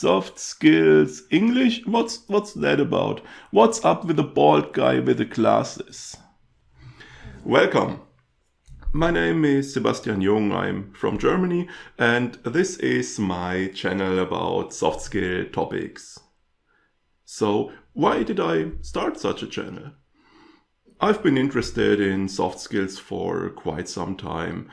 Soft skills English? What's that about? What's up with the bald guy with the glasses? Welcome. My name is Sebastian Jung, I'm from Germany, and this is my channel about soft skill topics. So, why did I start such a channel? I've been interested in soft skills for quite some time.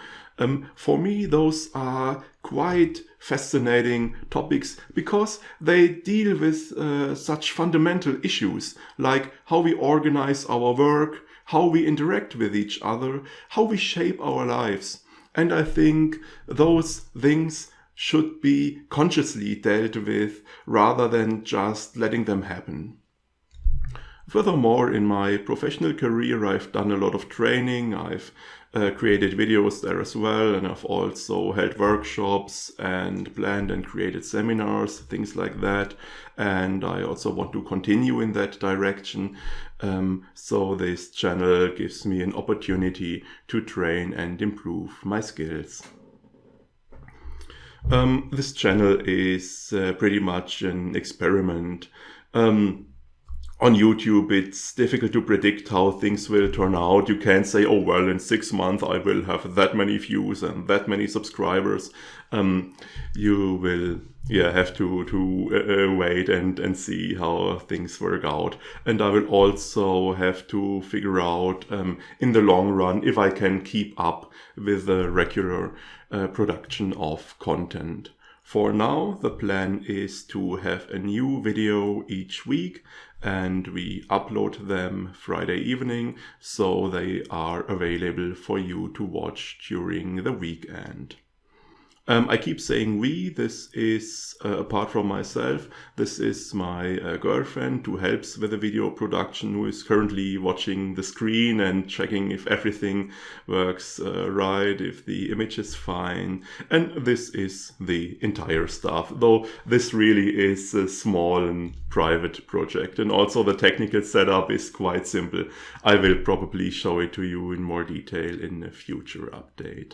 For me, those are quite fascinating topics because they deal with such fundamental issues like how we organize our work, how we interact with each other, how we shape our lives. And I think those things should be consciously dealt with rather than just letting them happen. Furthermore, in my professional career, I've done a lot of training. I've created videos there as well, and I've also held workshops and planned and created seminars, things like that. And I also want to continue in that direction. So this channel gives me an opportunity to train and improve my skills. This channel is pretty much an experiment. On YouTube, it's difficult to predict how things will turn out. You can't say, oh, well, in 6 months I will have that many views and that many subscribers. You will have to wait and see how things work out. And I will also have to figure out in the long run if I can keep up with the regular production of content. For now, the plan is to have a new video each week, and we upload them Friday evening, so they are available for you to watch during the weekend. I keep saying we. This is, apart from myself, this is my girlfriend who helps with the video production, who is currently watching the screen and checking if everything works right, if the image is fine. And this is the entire staff, though this really is a small and private project. And also the technical setup is quite simple. I will probably show it to you in more detail in a future update.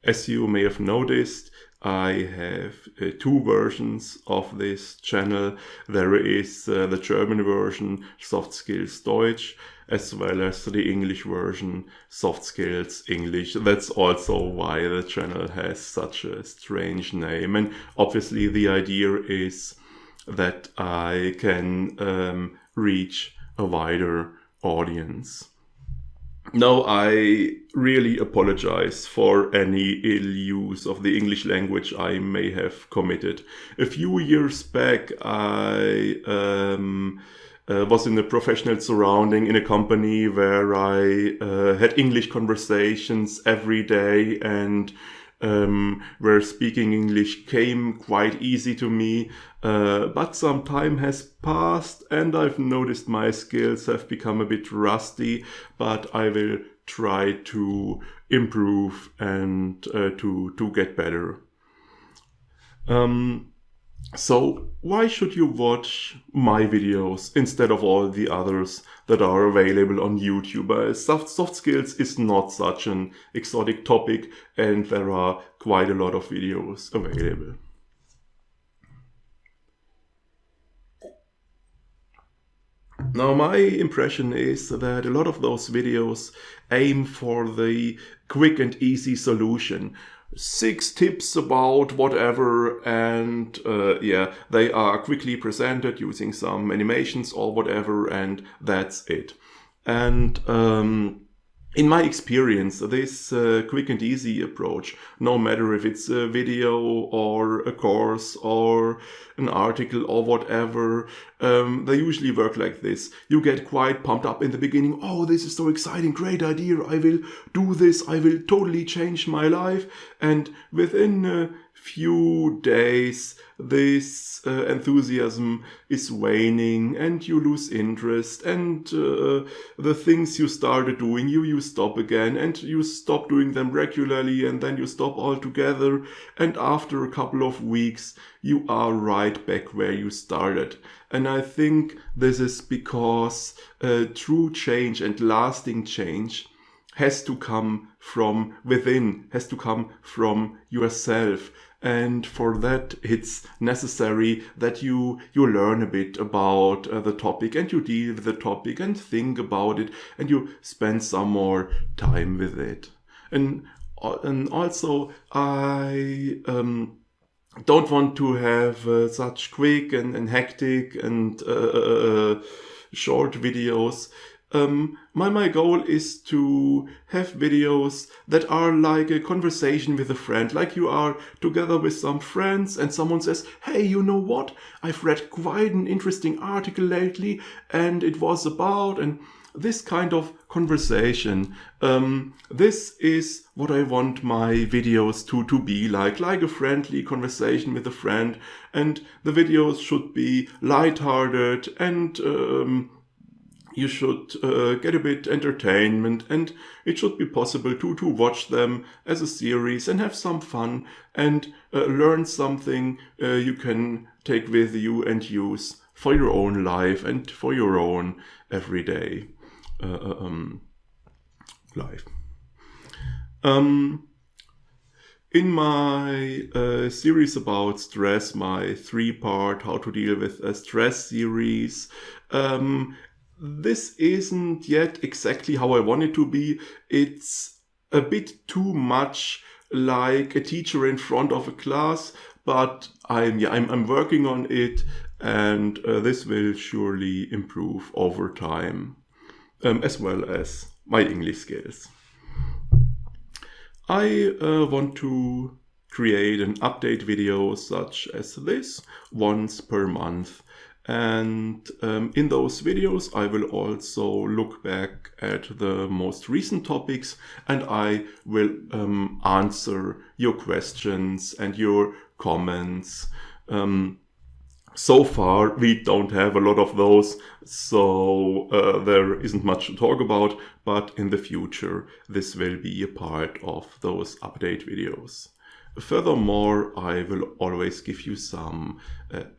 As you may have noticed, I have 2 versions of this channel. There is the German version, Soft Skills Deutsch, as well as the English version, Soft Skills English. That's also why the channel has such a strange name. And obviously the idea is that I can reach a wider audience. Now, I really apologize for any ill use of the English language I may have committed. A few years back, I was in a professional surrounding in a company where I had English conversations every day, and where speaking English came quite easy to me. But some time has passed and I've noticed my skills have become a bit rusty, but I will try to improve and to get better. So why should you watch my videos instead of all the others that are available on YouTube? Soft skills is not such an exotic topic, and there are quite a lot of videos available. Now, my impression is that a lot of those videos aim for the quick and easy solution. 6 tips about whatever, and they are quickly presented using some animations or whatever, and that's it. And in my experience, this quick and easy approach, no matter if it's a video or a course or an article or whatever, they usually work like this. You get quite pumped up in the beginning. Oh, this is so exciting, great idea. I will do this. I will totally change my life. And within a few days, this enthusiasm is waning and you lose interest, and the things you started doing, you stop again, and you stop doing them regularly, and then you stop altogether, and after a couple of weeks you are right back where you started. And I think this is because true change and lasting change has to come from within, has to come from yourself. And for that, it's necessary that you learn a bit about the topic, and you deal with the topic and think about it, and you spend some more time with it. And also, I don't want to have such quick and hectic and short videos. My goal is to have videos that are like a conversation with a friend, like you are together with some friends and someone says, hey, you know what? I've read quite an interesting article lately and it was about, and this kind of conversation. This is what I want my videos to be like a friendly conversation with a friend. And the videos should be lighthearted, and you should get a bit entertainment, and it should be possible to watch them as a series and have some fun and learn something you can take with you and use for your own life and for your own everyday life. In my series about stress, my 3-part How to Deal with Stress series, this isn't yet exactly how I want it to be. It's a bit too much like a teacher in front of a class, but I'm working on it, and this will surely improve over time, as well as my English skills. I want to create an update video such as this once per month. And in those videos, I will also look back at the most recent topics, and I will answer your questions and your comments. So far, we don't have a lot of those, so there isn't much to talk about, but in the future, this will be a part of those update videos. Furthermore, I will always give you some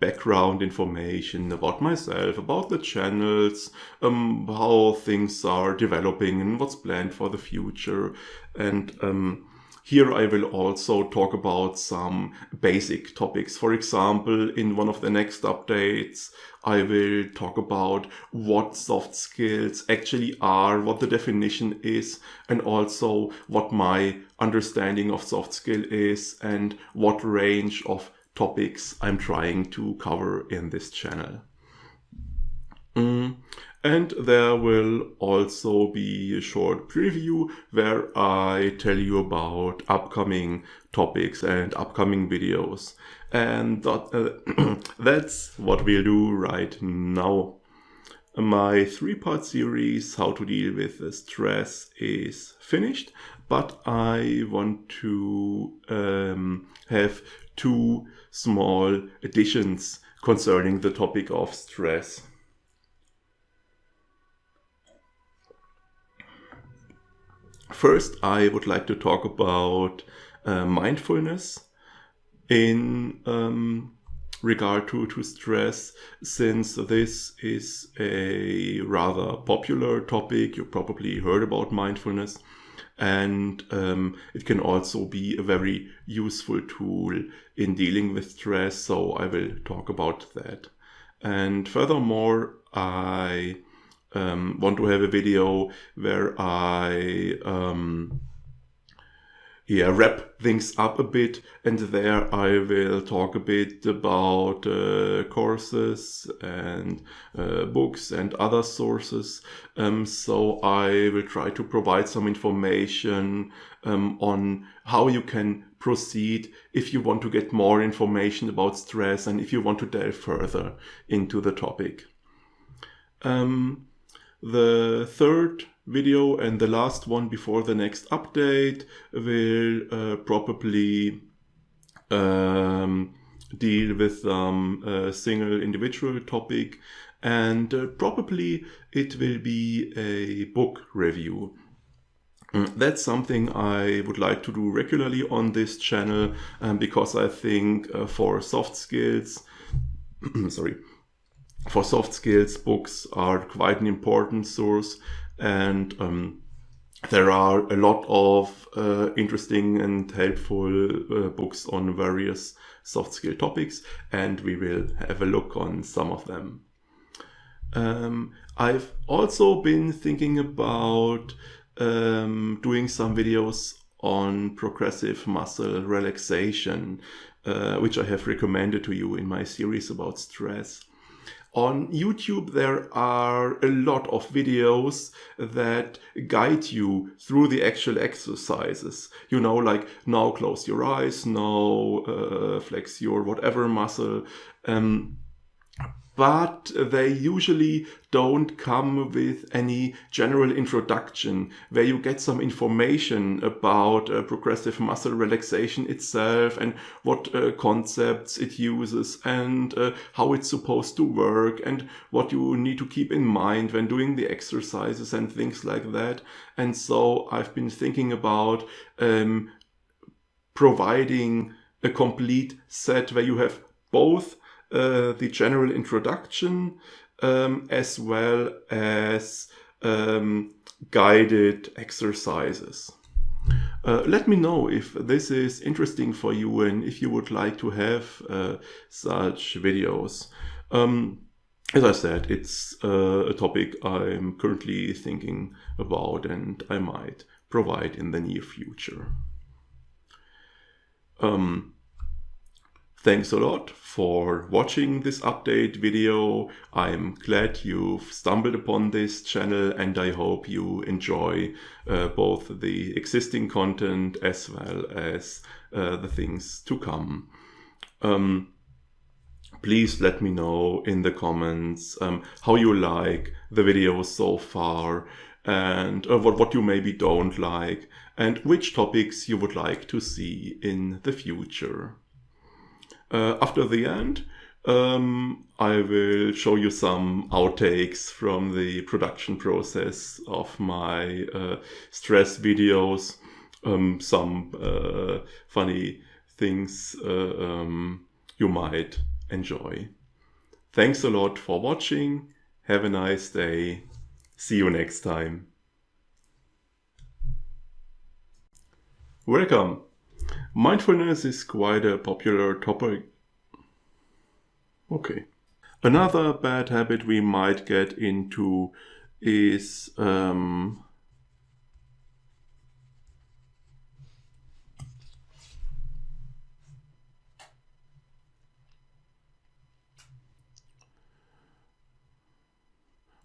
background information about myself, about the channels, how things are developing and what's planned for the future. And here I will also talk about some basic topics. For example, in one of the next updates, I will talk about what soft skills actually are, what the definition is, and also what my understanding of soft skill is, and what range of topics I'm trying to cover in this channel. And there will also be a short preview where I tell you about upcoming topics and upcoming videos. And that's what we'll do right now. My 3-part series, How to Deal with Stress, is finished, but I want to have 2 small additions concerning the topic of stress. First, I would like to talk about mindfulness in regard to stress, since this is a rather popular topic. You probably heard about mindfulness, and it can also be a very useful tool in dealing with stress, so I will talk about that. And furthermore, I want to have a video where I wrap things up a bit, and there I will talk a bit about courses and books and other sources. So I will try to provide some information on how you can proceed if you want to get more information about stress and if you want to delve further into the topic. The third video and the last one before the next update will probably deal with some single individual topic, and probably it will be a book review. That's something I would like to do regularly on this channel, because I think for soft skills, for soft skills, books are quite an important source, and there are a lot of interesting and helpful books on various soft skill topics, and we will have a look on some of them. I've also been thinking about doing some videos on progressive muscle relaxation, which I have recommended to you in my series about stress. On YouTube, there are a lot of videos that guide you through the actual exercises. You know, like now close your eyes, now flex your whatever muscle. But they usually don't come with any general introduction where you get some information about progressive muscle relaxation itself and what concepts it uses and how it's supposed to work and what you need to keep in mind when doing the exercises and things like that. And so I've been thinking about providing a complete set where you have both the general introduction as well as guided exercises. Let me know if this is interesting for you and if you would like to have such videos. As I said, it's a topic I'm currently thinking about and I might provide in the near future. Thanks a lot for watching this update video. I'm glad you've stumbled upon this channel and I hope you enjoy both the existing content as well as the things to come. Please let me know in the comments how you like the videos so far and what you maybe don't like and which topics you would like to see in the future. After the end, I will show you some outtakes from the production process of my stress videos, some funny things you might enjoy. Thanks a lot for watching. Have a nice day. See you next time. Welcome. Mindfulness is quite a popular topic. Okay. Another bad habit we might get into is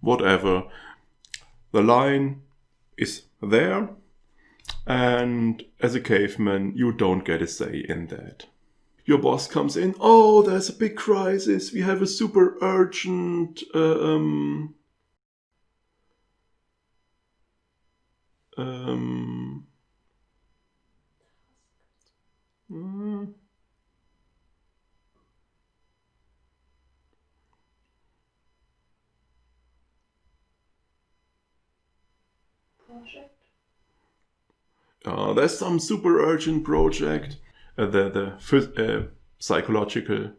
whatever. The line is there. And as a caveman, you don't get a say in that. Your boss comes in, oh, there's a big crisis, we have a super urgent project. There's some super urgent project. The psychological,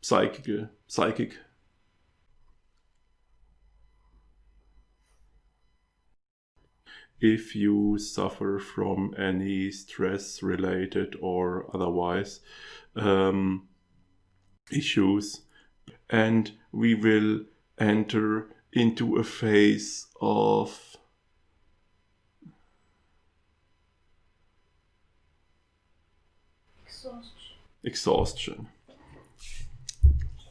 psychic. If you suffer from any stress-related or otherwise issues, and we will enter into a phase of exhaustion.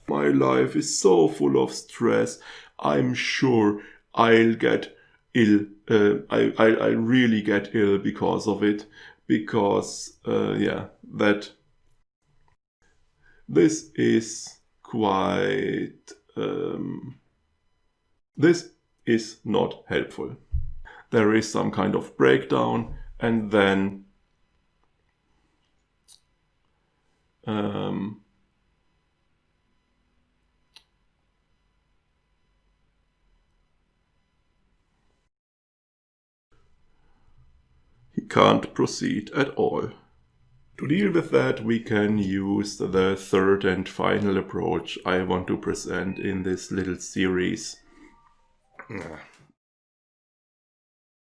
My life is so full of stress. I'm sure I'll get ill. I'll really get ill because of it. Because, this is quite... this is not helpful. There is some kind of breakdown and then he can't proceed at all. To deal with that, we can use the third and final approach I want to present in this little series.